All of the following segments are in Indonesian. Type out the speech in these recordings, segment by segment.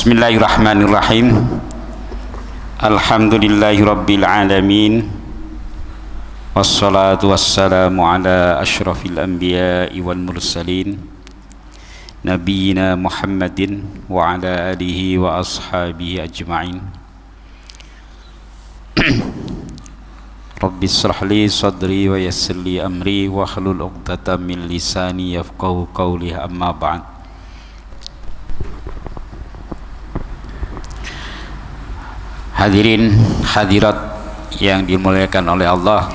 Bismillahirrahmanirrahim. Alhamdulillahirabbil alamin. Wassalatu wassalamu ala asyrafil anbiya'i wal mursalin nabiyina Muhammadin wa ala alihi wa ashabihi ajma'in. Rabbi israh li sadri wa yassir li amri wa hlul 'uqdatam min lisani yafqahu qawli, amma ba'd. Hadirin hadirat yang dimuliakan oleh Allah,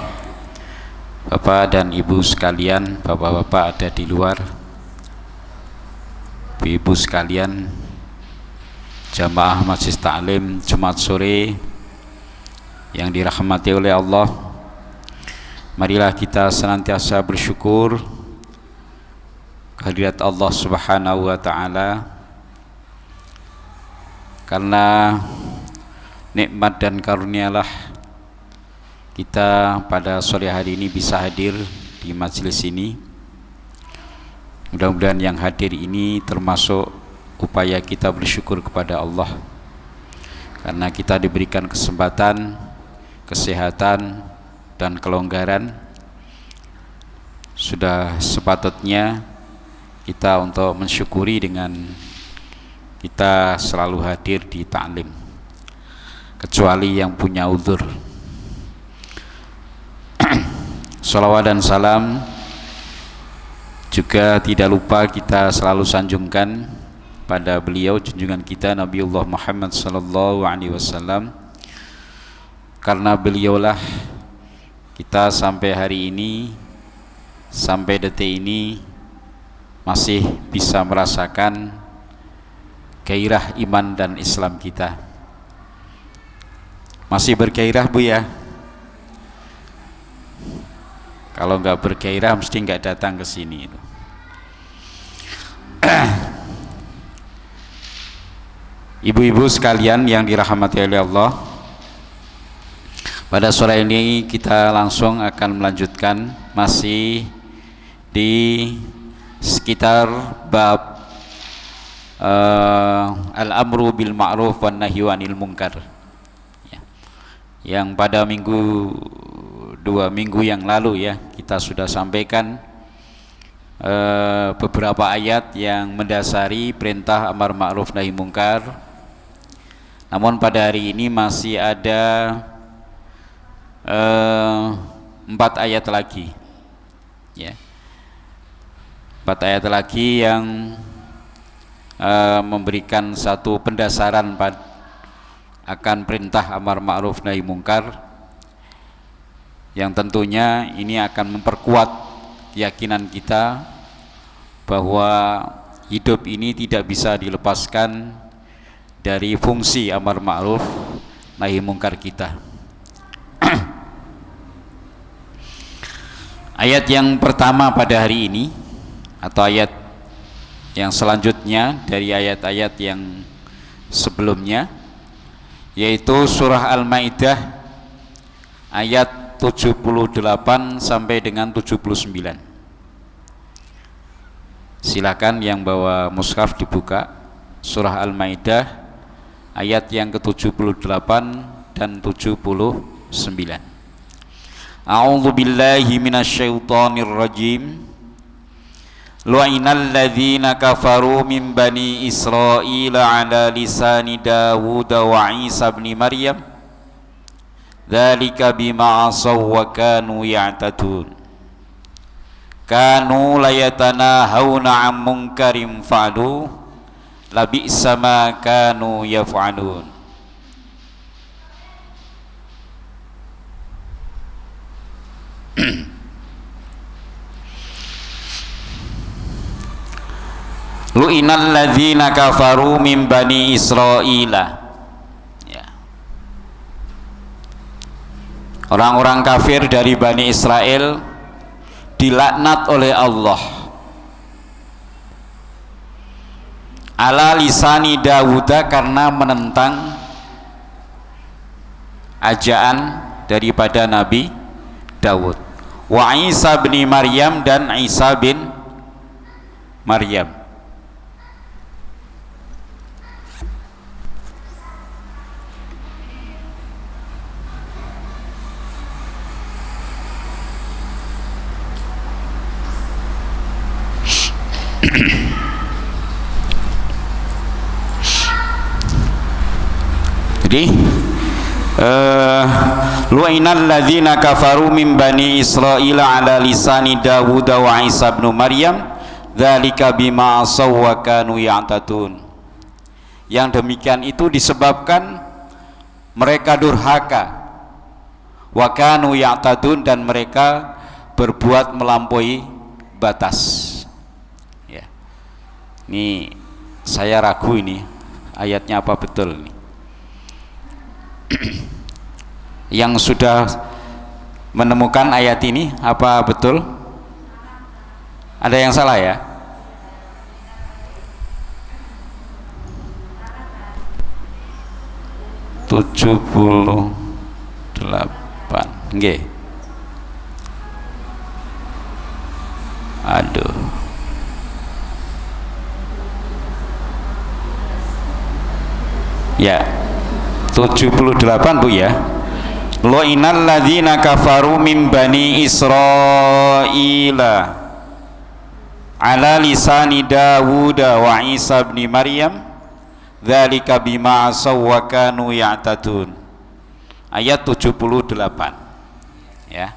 Bapak dan Ibu sekalian, Bapak-bapak ada di luar, Ibu sekalian, jamaah Majelis Ta'lim Jumat sore yang dirahmati oleh Allah, marilah kita senantiasa bersyukur kehadirat Allah Subhanahu wa Ta'ala, karena nikmat dan karunialah kita pada sore hari ini bisa hadir di majelis ini. Mudah-mudahan yang hadir ini termasuk upaya kita bersyukur kepada Allah, karena kita diberikan kesempatan, kesehatan dan kelonggaran. Sudah sepatutnya kita untuk mensyukuri dengan kita selalu hadir di ta'lim, kecuali yang punya uzur. Salawat dan salam juga tidak lupa kita selalu sanjungkan pada beliau, junjungan kita Nabiullah Muhammad sallallahu alaihi wasallam, karena beliaulah kita sampai hari ini, sampai detik ini masih bisa merasakan gairah iman dan Islam kita. Masih bergairah Bu ya? Kalau nggak bergairah mesti nggak datang ke sini. Ibu-ibu sekalian yang dirahmati oleh Allah, pada sore ini kita langsung akan melanjutkan masih di sekitar bab al-amru bil ma'ruf wan nahyu 'anil munkar, yang pada dua minggu yang lalu ya kita sudah sampaikan beberapa ayat yang mendasari perintah amar ma'ruf nahi mungkar. Namun pada hari ini masih ada 4 ayat lagi ya, 4 ayat lagi yang memberikan satu pendasaran akan perintah amar ma'ruf nahi mungkar, yang tentunya ini akan memperkuat keyakinan kita bahwa hidup ini tidak bisa dilepaskan dari fungsi amar ma'ruf nahi mungkar kita. Ayat yang pertama pada hari ini, atau ayat yang selanjutnya dari ayat-ayat yang sebelumnya, yaitu surah Al-Maidah ayat 78 sampai dengan 79. Silakan yang bawa mushaf dibuka surah Al-Maidah ayat yang ke-78 dan 79. A'udzu billahi minasyaitonir rajim. Lu'inal ladzina kafaru min bani Israila ala lisani Dawud wa Isa ibn Maryam dzalika bima asaw wa kanu ya'tadun kanu la yatanahawna 'an munkarin fa'alu labi'sa ma kanu yaf'alun. Lu'inal ladzina kafaru min bani Israila, ya. Orang-orang kafir dari Bani Israel dilaknat oleh Allah ala lisani Dawud, karena menentang ajaan daripada Nabi Dawud, wa Isa bin Maryam, dan Isa bin Maryam. Jadi lu'inal ladzina kafaru min bani Israil ala lisani Dawud wa Isa bin Maryam dzalika bima asaw wa kanu ya'tadun. Yang demikian itu disebabkan mereka durhaka, wa kanu ya'tadun, dan mereka berbuat melampaui batas. Ya. Ini saya ragu ini ayatnya apa betul nih. Yang sudah menemukan ayat ini apa betul? Ada yang salah ya? Tujuh 78. Nggih. Aduh. Ya. 78 Bu ya. Lu'inal ladzina kafaru min bani Israila ala lisani Dawud wa Isa bin Maryam dzalika bima asaw wa kanu ya'tadun. Ayat 78 ya.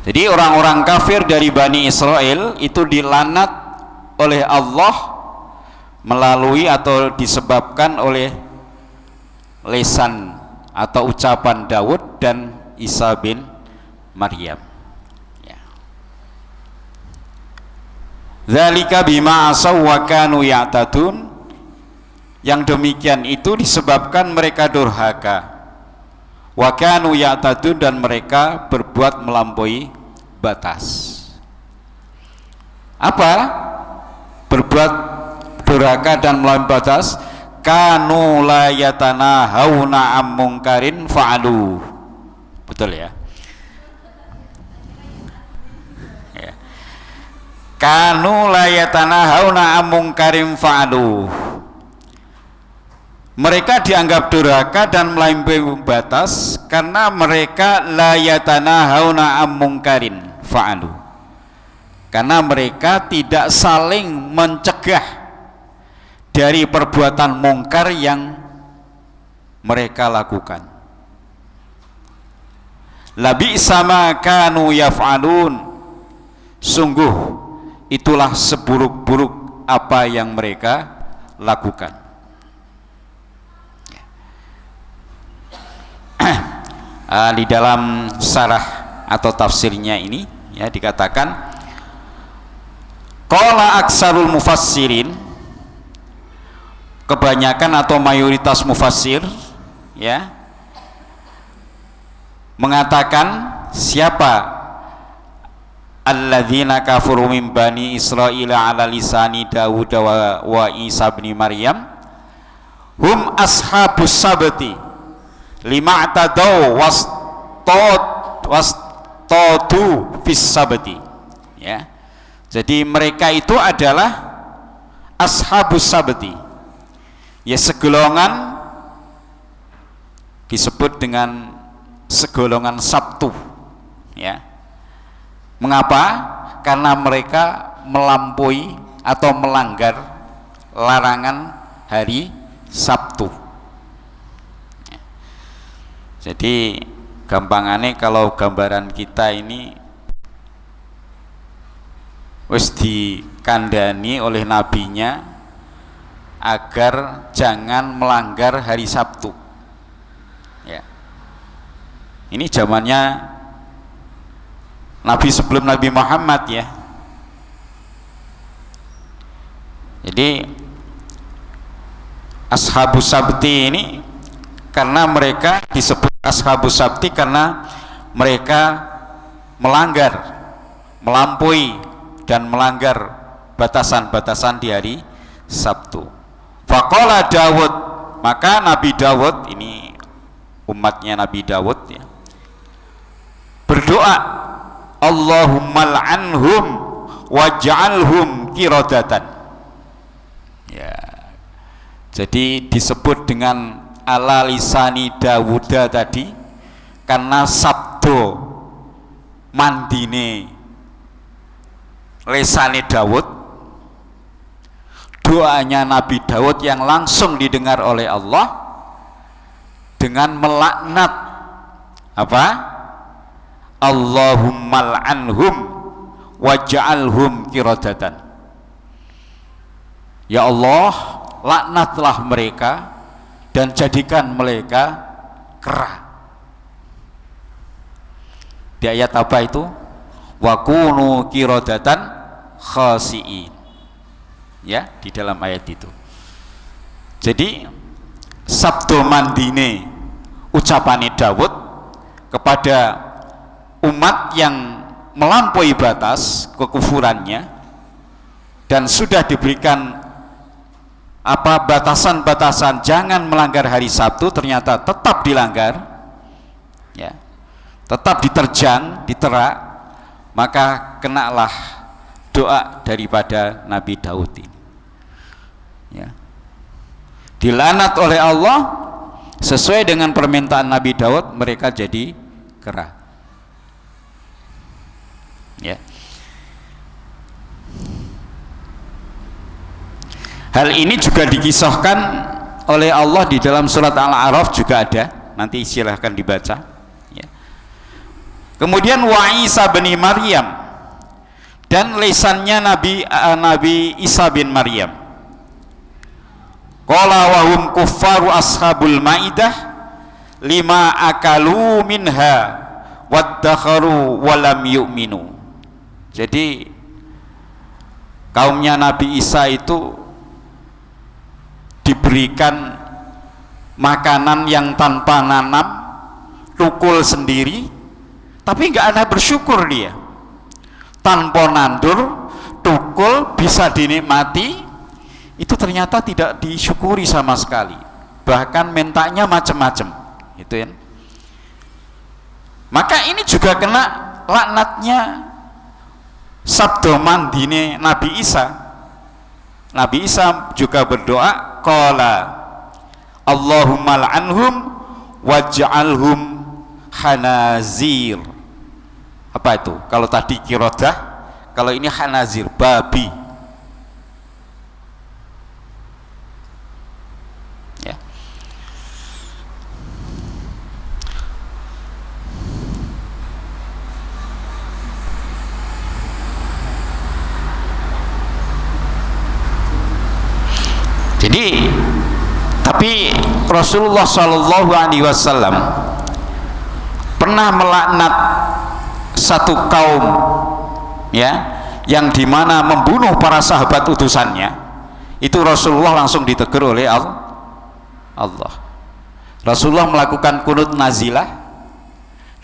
Jadi orang-orang kafir dari Bani Israel itu dilaknat oleh Allah melalui atau disebabkan oleh lisan atau ucapan Daud dan Isa bin Maryam. Ya. Dzalika bima asaw wa kanu ya'tadun. Yang demikian itu disebabkan mereka durhaka. Wa kanu ya'tadun, dan mereka berbuat melampaui batas. Apa? Berbuat durhaka dan melampaui batas. Kanu la yatanahawna am mungkarin fa'alu. Betul ya? Ya. Kanu la yatanahawna am mungkarin fa'alu. Mereka dianggap durhaka dan melampaui batas karena mereka la yatanahawna am mungkarin fa'alu. Karena mereka tidak saling mencegah dari perbuatan mungkar yang mereka lakukan. Labi sama kanu yaf'alun. Sungguh itulah seburuk-buruk apa yang mereka lakukan. Di dalam syarah atau tafsirnya ini ya dikatakan qala aksarul mufassirin, kebanyakan atau mayoritas mufassir ya mengatakan siapa alladzina kafaru min bani Israil ala lisani Dawud wa Isa bin Maryam hum ashabus sabti lima atadau wastadu fis sabti ya. Jadi mereka itu adalah ashabus sabti, ya segolongan, disebut dengan segolongan Sabtu ya. Mengapa? Karena mereka melampaui atau melanggar larangan hari Sabtu. Jadi gampangannya kalau gambaran kita ini wis dikandani oleh nabinya agar jangan melanggar hari Sabtu ya. Ini zamannya Nabi sebelum Nabi Muhammad ya. Jadi Ashabus Sabti ini karena mereka disebut Ashabus Sabti karena mereka melanggar, melampaui dan melanggar batasan-batasan di hari Sabtu. Faqala Dawud, maka Nabi Dawud, ini umatnya Nabi Dawud ya, berdoa, Allahumma l'anhum waj'alhum qiradatan ya. Jadi disebut dengan ala lisani Dawuda tadi karena sabdo mandine lesane Daud, doanya Nabi Daud yang langsung didengar oleh Allah dengan melaknat apa? Allahumma al'anhum waj'alhum qiradatan. Ya Allah, laknatlah mereka dan jadikan mereka kera. Di ayat apa itu? Wa kunu qiradatan khasiin. Ya, di dalam ayat itu. Jadi sabdo mandine ucapane Daud kepada umat yang melampaui batas kekufurannya dan sudah diberikan apa batasan-batasan jangan melanggar hari Sabtu, ternyata tetap dilanggar, ya, tetap diterjang, diterak, maka kenalah doa daripada Nabi Daud ini, ya, dilaknat oleh Allah sesuai dengan permintaan Nabi Daud, mereka jadi kera, ya. Hal ini juga dikisahkan oleh Allah di dalam surat Al-A'raf, juga ada, nanti silahkan dibaca, ya. Kemudian wa Isa bin Maryam, dan lisannya Nabi Isa bin Maryam. Qala wa hum kuffaru ashabul maidah lima akalu minha waddakharu walam yu'minu. Jadi kaumnya Nabi Isa itu diberikan makanan yang tanpa nanam, tukul sendiri, tapi nggak ada bersyukur dia. Tanpa nandur, tukul bisa dinikmati, itu ternyata tidak disyukuri sama sekali. Bahkan mintanya macam-macam, gitu ya. Maka ini juga kena laknatnya sabdo mandine Nabi Isa. Nabi Isa juga berdoa, qala Allahumma al'anhum waj'alhum hanazir. Apa itu? Kalau tadi kirodah, kalau ini hanazir, babi, ya. Jadi, tapi Rasulullah Shallallahu Alaihi Wasallam pernah melaknat satu kaum, ya, yang dimana membunuh para sahabat utusannya. Itu Rasulullah langsung ditegur oleh Allah. Rasulullah melakukan kunut nazilah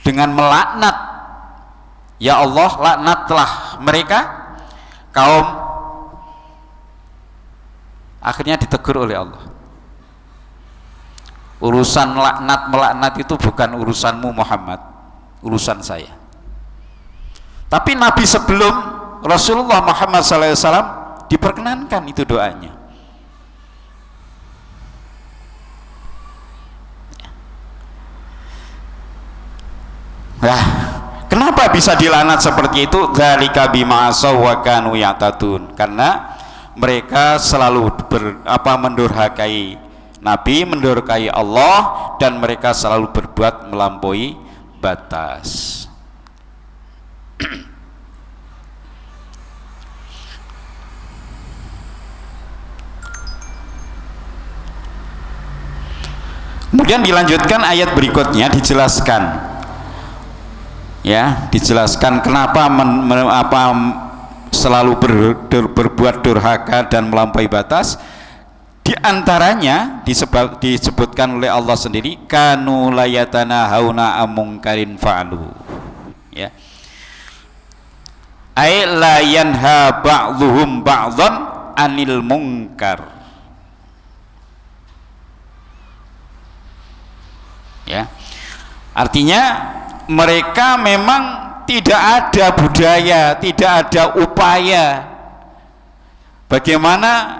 dengan melaknat, ya Allah, laknatlah mereka kaum. Akhirnya ditegur oleh Allah. Urusan laknat melaknat itu bukan urusanmu Muhammad, urusan saya. Tapi Nabi sebelum Rasulullah Muhammad SAW diperkenankan itu doanya. Nah, kenapa bisa dilaknat seperti itu? Dzalika bima asaw wa kanu ya'tadun. Karena mereka selalu mendurhakai Nabi, mendurhakai Allah, dan mereka selalu berbuat melampaui batas. Kemudian dilanjutkan ayat berikutnya, dijelaskan, ya, dijelaskan kenapa selalu berbuat durhaka dan melampaui batas. Di antaranya disebutkan oleh Allah sendiri, kanu layatana hauna amungkarin fa'alu, ya, ay la yanha ba'dhum ba'dhan anil munkar, ya, artinya mereka memang tidak ada budaya, tidak ada upaya bagaimana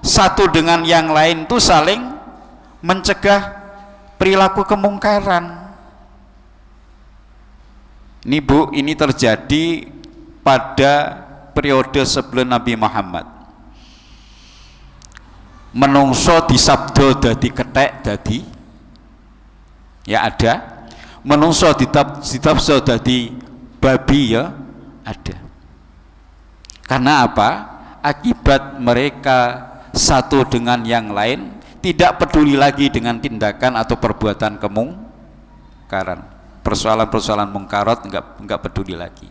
satu dengan yang lain itu saling mencegah perilaku kemungkaran. Ini Bu, ini terjadi pada periode sebelum Nabi Muhammad. Menungso disabdo dadi kethek dadi ya ada. Menungso ditafsir dadi babi ya ada. Karena apa? Akibat mereka satu dengan yang lain tidak peduli lagi dengan tindakan atau perbuatan kemungkaran. Persoalan-persoalan mungkarat enggak peduli lagi.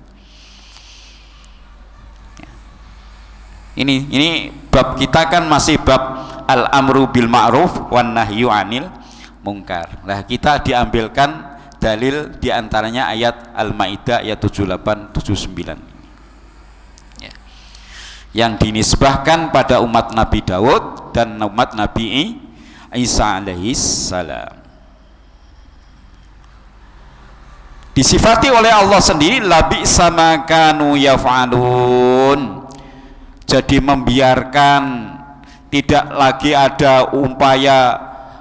Ini bab kita kan masih bab al-amru bil ma'ruf wan nahyu 'anil munkar. Nah, kita diambilkan dalil diantaranya ayat Al-Maidah ayat 78 79. Ya. Yang dinisbahkan pada umat Nabi Daud dan umat Nabi Isa alaihi salam. Disifati oleh Allah sendiri labi sama kanu yaf'alun. Jadi membiarkan tidak lagi ada upaya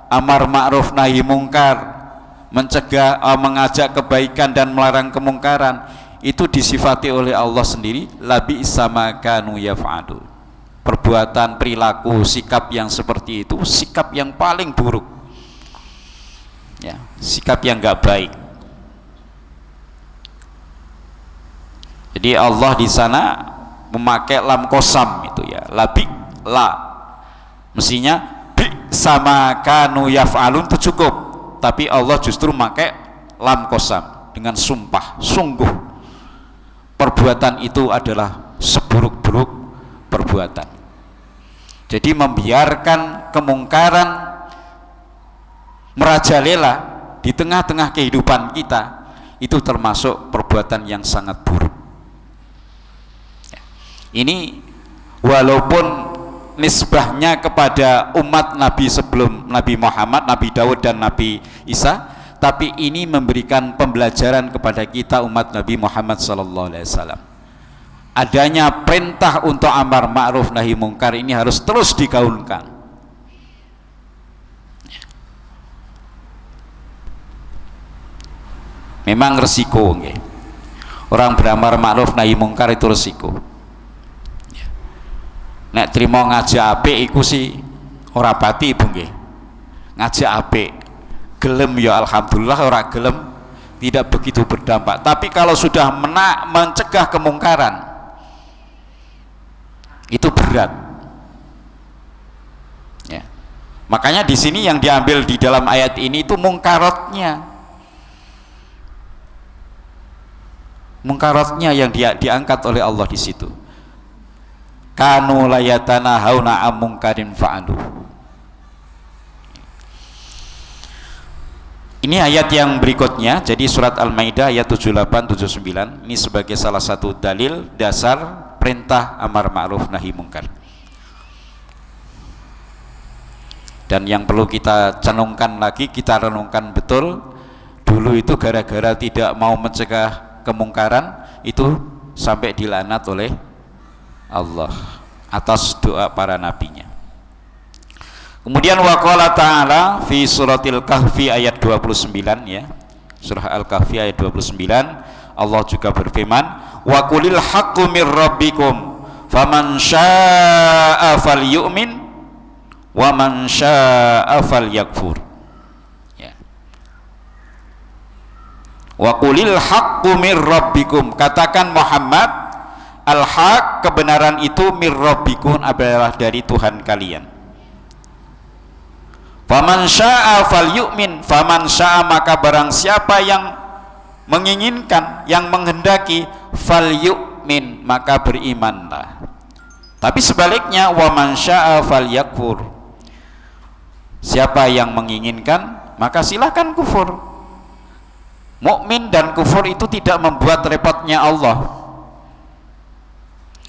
amar ma'ruf nahi mungkar, mencegah mengajak kebaikan dan melarang kemungkaran, itu disifati oleh Allah sendiri labi sama kanu yaf'alun. Perbuatan, perilaku, sikap yang seperti itu sikap yang paling buruk ya, sikap yang enggak baik. Jadi Allah di sana memakai lam kosam itu ya, labi la, mestinya bi sama kanu yaf'alun itu cukup, tapi Allah justru memakai lam kosam dengan sumpah, sungguh perbuatan itu adalah seburuk-buruk perbuatan. Jadi membiarkan kemungkaran merajalela di tengah-tengah kehidupan kita itu termasuk perbuatan yang sangat buruk. Ini walaupun nisbahnya kepada umat Nabi sebelum Nabi Muhammad, Nabi Daud dan Nabi Isa, tapi ini memberikan pembelajaran kepada kita umat Nabi Muhammad SAW. Adanya perintah untuk amar ma'ruf nahi mungkar ini harus terus digaungkan. Memang resiko nggih. Orang beramar ma'ruf nahi mungkar itu resiko. Nek trimo ngajak apik iku sih ora pati ibu nggih. Ngajak apik, gelem ya alhamdulillah, ora gelem tidak begitu berdampak. Tapi kalau sudah mencegah kemungkaran itu berat. Ya. Makanya di sini yang diambil di dalam ayat ini itu mungkaratnya. Mungkaratnya yang diangkat oleh Allah di situ. Kanu layatana hauna amungkarin fa'alu. Ini ayat yang berikutnya, jadi surat Al-Maidah ayat 78 79. Ini sebagai salah satu dalil dasar perintah amar ma'ruf nahi mungkar. Dan yang perlu kita canungkan lagi, kita renungkan betul, dulu itu gara-gara tidak mau mencegah kemungkaran itu sampai dilaknat oleh Allah atas doa para nabinya. Kemudian waqala ta'ala fi suratil kahfi ayat 29 ya. Surah Al-Kahfi ayat 29 Allah juga berfirman wa qulil haqqu mir rabbikum faman syaa'a falyu'min wa man syaa'a falyakfur. Ya. Wa qulil haqqu mir rabbikum, katakan Muhammad, al-haq, kebenaran itu mir rabbikum adalah dari Tuhan kalian. Faman syaa'a falyu'min, faman syaa'a maka barang siapa yang menginginkan, yang menghendaki, falyu'min maka berimanlah. Tapi sebaliknya wa man syaa'a falyakfur, siapa yang menginginkan maka silakan kufur. Mukmin dan kufur itu tidak membuat repotnya Allah.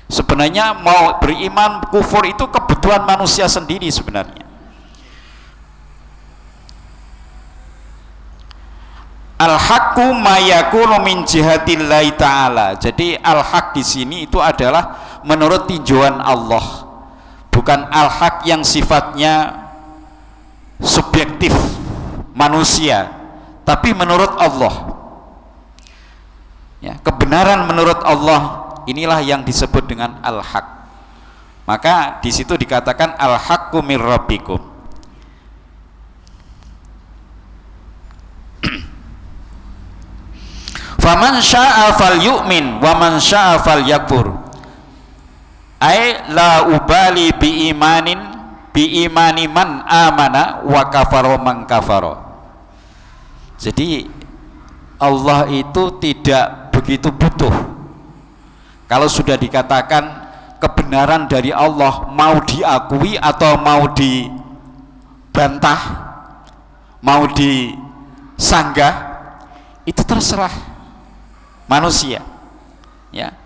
Sebenarnya mau beriman kufur itu kebutuhan manusia sendiri sebenarnya. Al-haqqu ma yakunu min jihatillahi ta'ala. Jadi al-haq di sini itu adalah menurut tinjauan Allah. Bukan al-haq yang sifatnya subjektif manusia, tapi menurut Allah. Ya, kebenaran menurut Allah inilah yang disebut dengan al-haq. Maka di situ dikatakan al-haqqu mir rabbikum. Faman syaa'a falyu'min wa man syaa'a falyakfur. Ai la ubali bi imani man amana wa kafara man kafara. Jadi Allah itu tidak begitu butuh. Kalau sudah dikatakan kebenaran dari Allah, mau diakui atau mau dibantah, mau disanggah, itu terserah manusia, ya.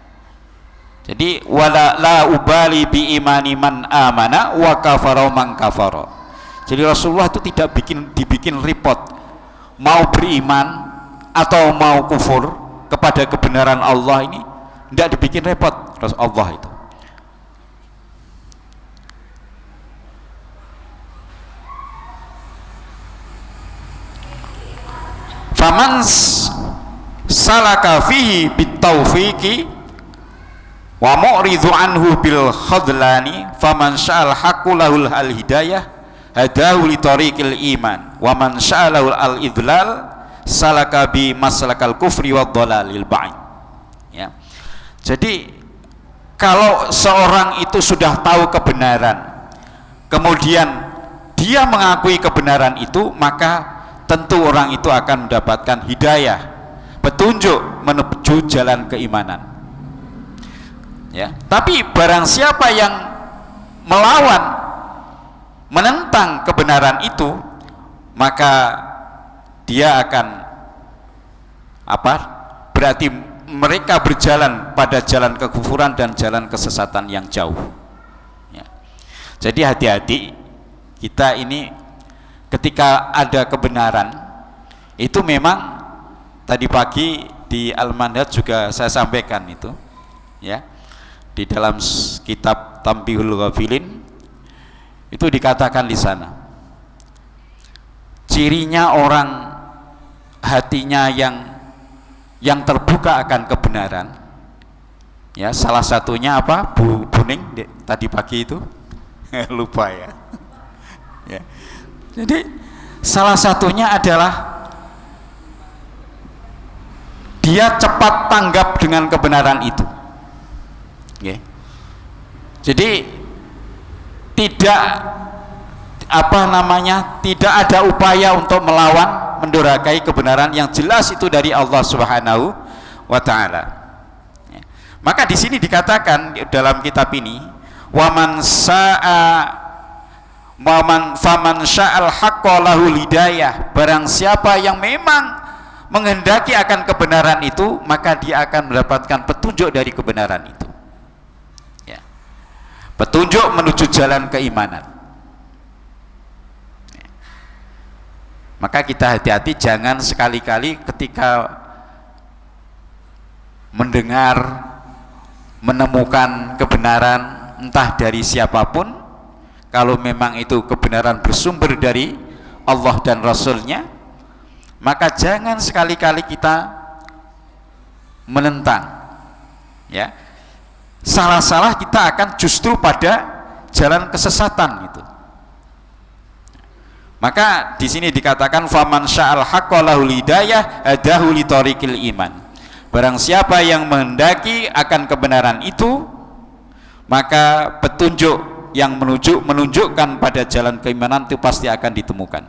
Jadi wala la ubali bi imani man amana wa kafara man kafara. Jadi Rasulullah itu tidak dibikin repot mau beriman atau mau kufur kepada kebenaran Allah, ini tidak dibikin repot Allah itu. Faman salaka fihi bitaufiqi wa mu'ridu anhu bil khadlani faman sya'al haqqu lahul al hidayah hadahu li tariqil iman wa man sya'al al idlal salaka bi maslakal kufri wad dhalalil ba'id. Ya. Jadi kalau seorang itu sudah tahu kebenaran, kemudian dia mengakui kebenaran itu, maka tentu orang itu akan mendapatkan hidayah, petunjuk menuju jalan keimanan. Ya. Tapi barang siapa yang melawan, menentang kebenaran itu, maka dia akan apa? Berarti mereka berjalan pada jalan kekufuran dan jalan kesesatan yang jauh. Ya. Jadi hati-hati kita ini. Ketika ada kebenaran itu, memang tadi pagi di Al-Manhaj juga saya sampaikan itu, ya, di dalam kitab Tambihul Ghafilin itu dikatakan di sana cirinya orang hatinya yang terbuka akan kebenaran, ya, salah satunya apa, Bu Buning tadi pagi itu lupa ya. Ya. Jadi salah satunya adalah dia cepat tanggap dengan kebenaran itu. Okay. Jadi tidak tidak ada upaya untuk melawan, mendurhakai kebenaran yang jelas itu dari Allah Subhanahu wa taala. Ya. Maka di sini dikatakan dalam kitab ini, waman faman sya'al haqqa lahul hidayah, barang siapa yang memang menghendaki akan kebenaran itu, maka dia akan mendapatkan petunjuk dari kebenaran itu, ya. Petunjuk menuju jalan keimanan, ya. Maka kita hati-hati, jangan sekali-kali ketika mendengar, menemukan kebenaran entah dari siapapun, kalau memang itu kebenaran bersumber dari Allah dan Rasulnya, maka jangan sekali-kali kita menentang, ya. Salah-salah kita akan justru pada jalan kesesatan itu. Maka di sini dikatakan faman sya'al haqqa lahul hidayah hadahu li tariqil iman. Barang siapa yang menghendaki akan kebenaran itu, maka petunjuk yang menunjukkan pada jalan keimanan itu pasti akan ditemukan,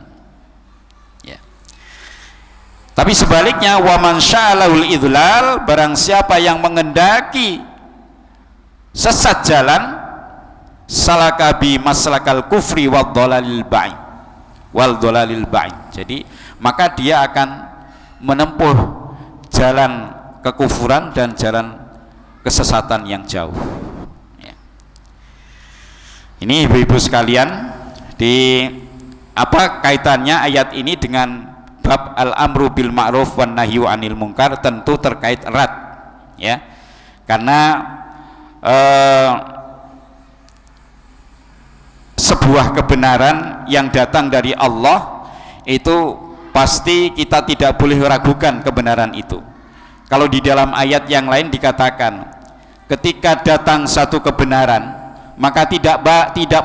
ya. Tapi sebaliknya, waman sya'alul idlal, barang siapa yang menghendaki sesat jalan, salaka bi maslakal kufri wad dhalalil ba'id. Jadi maka dia akan menempuh jalan kekufuran dan jalan kesesatan yang jauh. Ini ibu-ibu sekalian, di apa kaitannya ayat ini dengan bab al-amru bil ma'ruf wan nahyu 'anil munkar? Tentu terkait erat, ya. Karena sebuah kebenaran yang datang dari Allah itu pasti kita tidak boleh ragukan kebenaran itu. Kalau di dalam ayat yang lain dikatakan, ketika datang satu kebenaran, maka tidak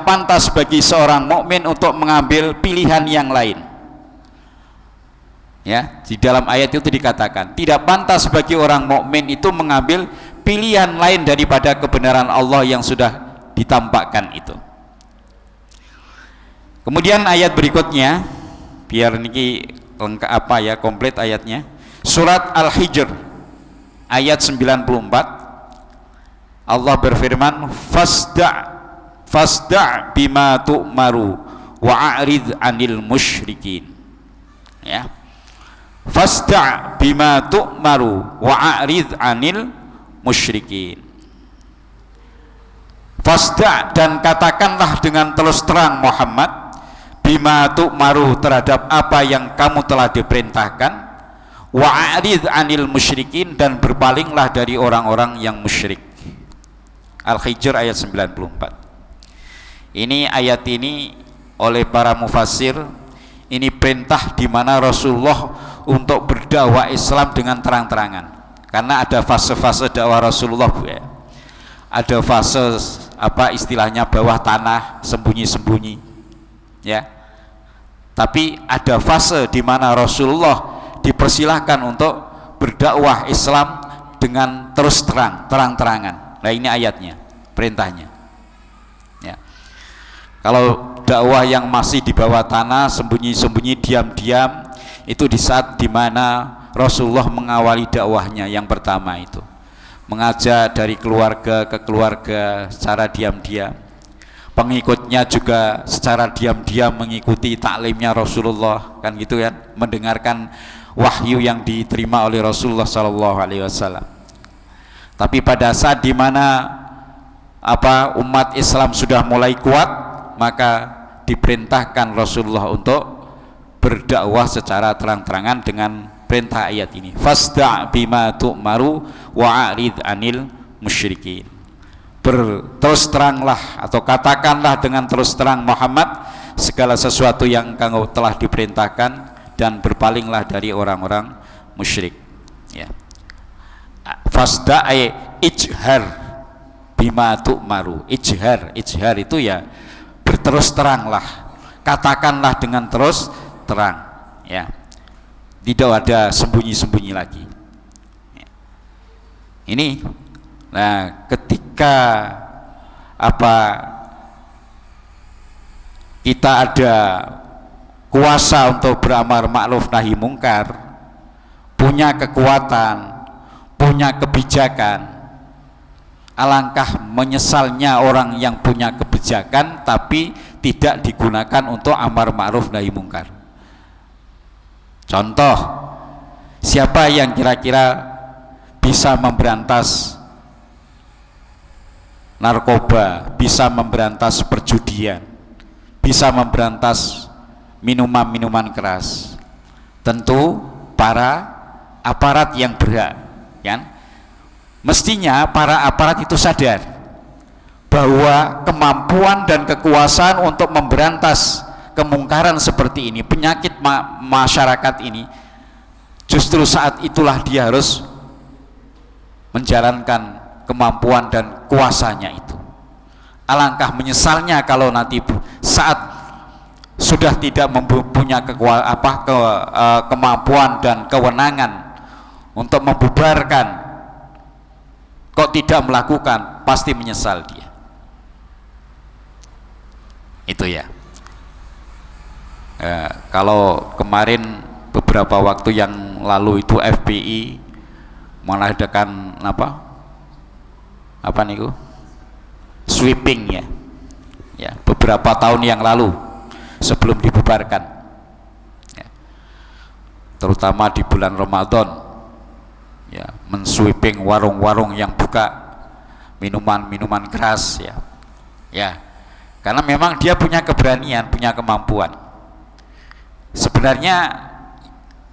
pantas bagi seorang mukmin untuk mengambil pilihan yang lain. Ya, di dalam ayat itu dikatakan tidak pantas bagi orang mukmin itu mengambil pilihan lain daripada kebenaran Allah yang sudah ditampakkan itu. Kemudian ayat berikutnya, biar niki lengkap komplit ayatnya. Surat Al-Hijr ayat 94. Allah berfirman, fasda' bima tu'maru wa'arid 'anil musyrikin. Ya. Fasda' bima tu'maru wa'arid 'anil musyrikin. Fasda' dan katakanlah dengan terus terang Muhammad, bima tu'maru terhadap apa yang kamu telah diperintahkan, wa'arid 'anil musyrikin dan berpalinglah dari orang-orang yang musyrik. Al-Hijr ayat 94. Ini ayat ini oleh para mufassir ini perintah di mana Rasulullah untuk berdakwah Islam dengan terang-terangan. Karena ada fase-fase dakwah Rasulullah, ya. Ada fase istilahnya bawah tanah, sembunyi-sembunyi, ya. Tapi ada fase di mana Rasulullah dipersilahkan untuk berdakwah Islam dengan terus terang-terangan. Nah, ini ayatnya, perintahnya. Ya. Kalau dakwah yang masih di bawah tanah, sembunyi-sembunyi, diam-diam, itu di saat di mana Rasulullah mengawali dakwahnya yang pertama itu, mengajak dari keluarga ke keluarga secara diam-diam. Pengikutnya juga secara diam-diam mengikuti taklimnya Rasulullah, kan gitu kan, mendengarkan wahyu yang diterima oleh Rasulullah SAW. Tapi pada saat di mana umat Islam sudah mulai kuat, maka diperintahkan Rasulullah untuk berdakwah secara terang-terangan dengan perintah ayat ini, fasda' bima tu'maru wa'arid 'anil musyrikin. Terus teranglah atau katakanlah dengan terus terang Muhammad segala sesuatu yang kamu telah diperintahkan dan berpalinglah dari orang-orang musyrik. Ya. Fasda' ijhar bima tu'maru. Ijhar itu ya berterus teranglah, katakanlah dengan terus terang, ya. Tidak ada sembunyi-sembunyi lagi. Ini, nah, ketika kita ada kuasa untuk beramar ma'ruf nahi mungkar, punya kekuatan, punya kebijakan, alangkah menyesalnya orang yang punya kebijakan tapi tidak digunakan untuk amar ma'ruf nahi mungkar. Contoh, siapa yang kira-kira bisa memberantas narkoba, bisa memberantas perjudian, bisa memberantas minuman-minuman keras? Tentu para aparat yang berhak, kan? Mestinya para aparat itu sadar bahwa kemampuan dan kekuasaan untuk memberantas kemungkaran seperti ini, penyakit masyarakat ini, justru saat itulah dia harus menjalankan kemampuan dan kuasanya itu. Alangkah menyesalnya kalau nanti saat sudah tidak mempunyai kemampuan dan kewenangan untuk membubarkan, kok tidak melakukan, pasti menyesal dia. Itu ya. Kalau kemarin beberapa waktu yang lalu itu FPI mengadakan apa niku sweeping, ya beberapa tahun yang lalu sebelum dibubarkan, ya, terutama di bulan Ramadan, ya, mensweeping warung-warung yang buka minuman keras, ya, karena memang dia punya keberanian, punya kemampuan. Sebenarnya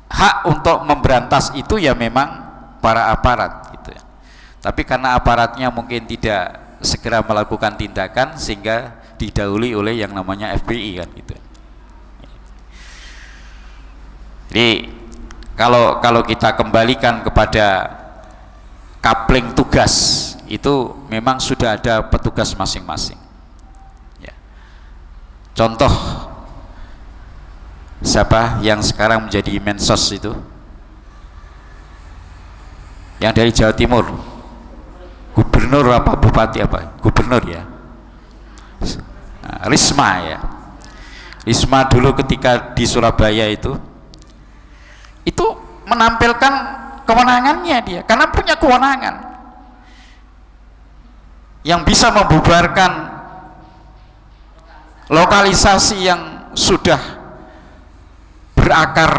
hak untuk memberantas itu ya memang para aparat gitu ya. Tapi karena aparatnya mungkin tidak segera melakukan tindakan sehingga didahului oleh yang namanya FPI, kan gitu. Jadi kalau kita kembalikan kepada kapling tugas itu memang sudah ada petugas masing-masing. Ya. Contoh siapa yang sekarang menjadi Mensos itu? Yang dari Jawa Timur, gubernur apa bupati apa? Gubernur ya. Nah, Risma ya. Risma dulu ketika di Surabaya itu menampilkan kewenangannya dia, karena punya kewenangan yang bisa membubarkan lokalisasi yang sudah berakar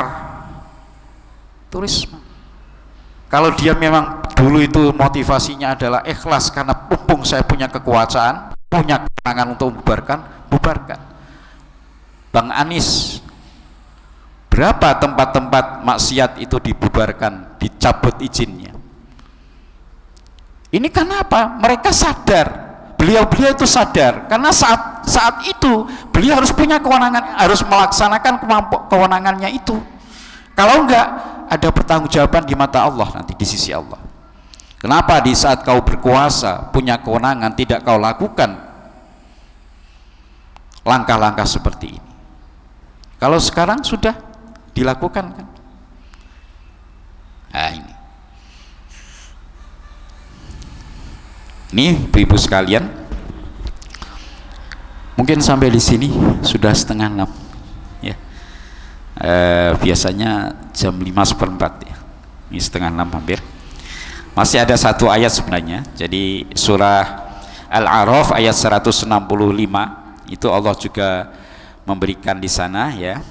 turisme. Kalau dia memang dulu itu motivasinya adalah ikhlas karena mumpung saya punya kekuasaan, punya kewenangan untuk membubarkan, bubarkan. Bang Anies, berapa tempat-tempat maksiat itu dibubarkan, dicabut izinnya. Ini kenapa? Mereka sadar, beliau-beliau itu sadar, karena saat itu beliau harus punya kewenangan, harus melaksanakan kewenangannya itu. Kalau enggak, ada pertanggungjawaban di mata Allah nanti, di sisi Allah. Kenapa di saat kau berkuasa, punya kewenangan, tidak kau lakukan langkah-langkah seperti ini? Kalau sekarang sudah dilakukan kan? Nah ini ibu-ibu sekalian, mungkin sampai di sini sudah 5:30 ya. Biasanya jam 5:45 ya. Ini 5:30 hampir. Masih ada satu ayat sebenarnya. Jadi surah Al-A'raf ayat 165 itu Allah juga memberikan di sana ya,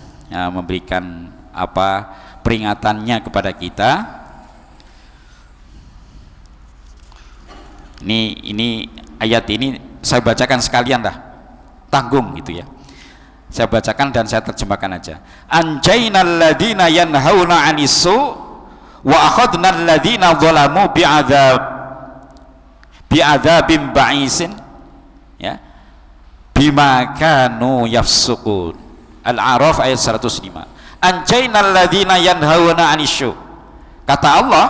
memberikan apa peringatannya kepada kita. Ini ayat ini saya bacakan sekalian dah, tanggung gitu ya. Saya bacakan dan saya terjemahkan aja. Anjainal ladina yanhauna 'anis su' wa akhadnal ladina zalamu bi'adzabim ba'isin ya, bima kanu yafsukun. Al-A'raf ayat 105. Anjainal ladina yanhauna 'anis su'. Kata Allah,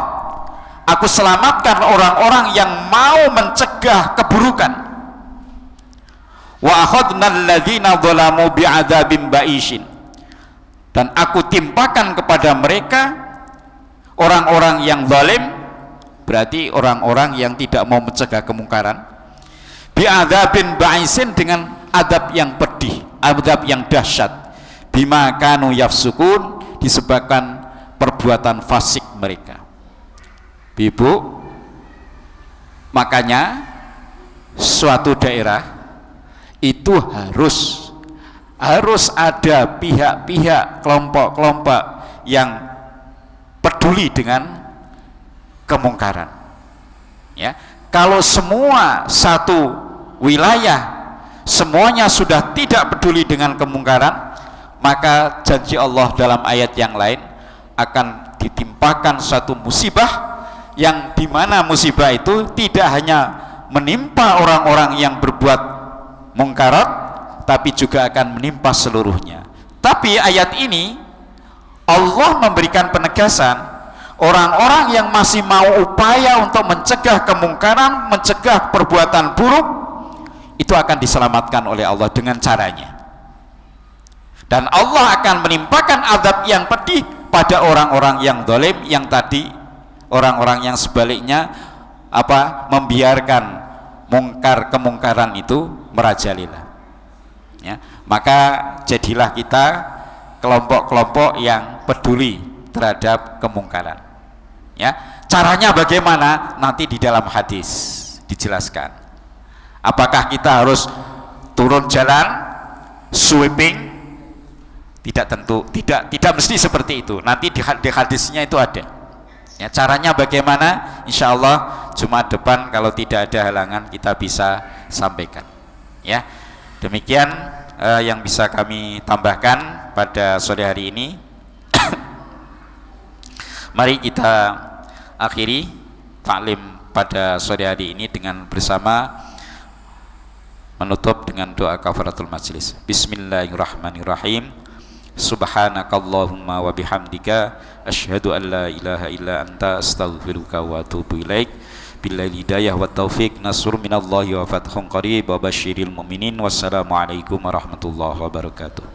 aku selamatkan orang-orang yang mau mencegah keburukan. Wa akhadnal ladzina dzalamu bi'adzabim ba'isin, dan aku timpakan kepada mereka orang-orang yang zalim, berarti orang-orang yang tidak mau mencegah kemungkaran, bi'adzabin ba'isin, dengan adab yang pedih, adab yang dahsyat, bima kanu yafsukun, disebabkan perbuatan fasik mereka. Ibu, makanya suatu daerah itu harus ada pihak-pihak, kelompok-kelompok yang peduli dengan kemungkaran ya. Kalau semua satu wilayah semuanya sudah tidak peduli dengan kemungkaran, maka janji Allah dalam ayat yang lain akan ditimpakan suatu musibah, yang dimana musibah itu tidak hanya menimpa orang-orang yang berbuat mungkarat, tapi juga akan menimpa seluruhnya. Tapi ayat ini Allah memberikan penegasan, orang-orang yang masih mau upaya untuk mencegah kemungkaran, mencegah perbuatan buruk, itu akan diselamatkan oleh Allah dengan caranya. Dan Allah akan menimpakan azab yang pedih pada orang-orang yang zalim, yang tadi orang-orang yang sebaliknya membiarkan kemungkaran itu merajalela ya. Maka jadilah kita kelompok-kelompok yang peduli terhadap kemungkaran ya. Caranya bagaimana? Nanti di dalam hadis dijelaskan. Apakah kita harus turun jalan sweeping? Tidak tentu, tidak mesti seperti itu. Nanti di hadisnya itu ada ya, caranya bagaimana. Insya Allah Jumat depan kalau tidak ada halangan kita bisa sampaikan ya. Demikian yang bisa kami tambahkan pada sore hari ini. Mari kita akhiri taklim pada sore hari ini dengan bersama menutup dengan doa kafaratul majlis. Bismillahirrahmanirrahim. Subhanakallahumma wa bihamdika asyhadu an la ilaha illa anta astaghfiruka wa atubu ilaik. billahi hidayah wa taufiq, nasrun minallahi wa fathun qarib wa basyiril mu'minin. Wassalamualaikum warahmatullahi wabarakatuh.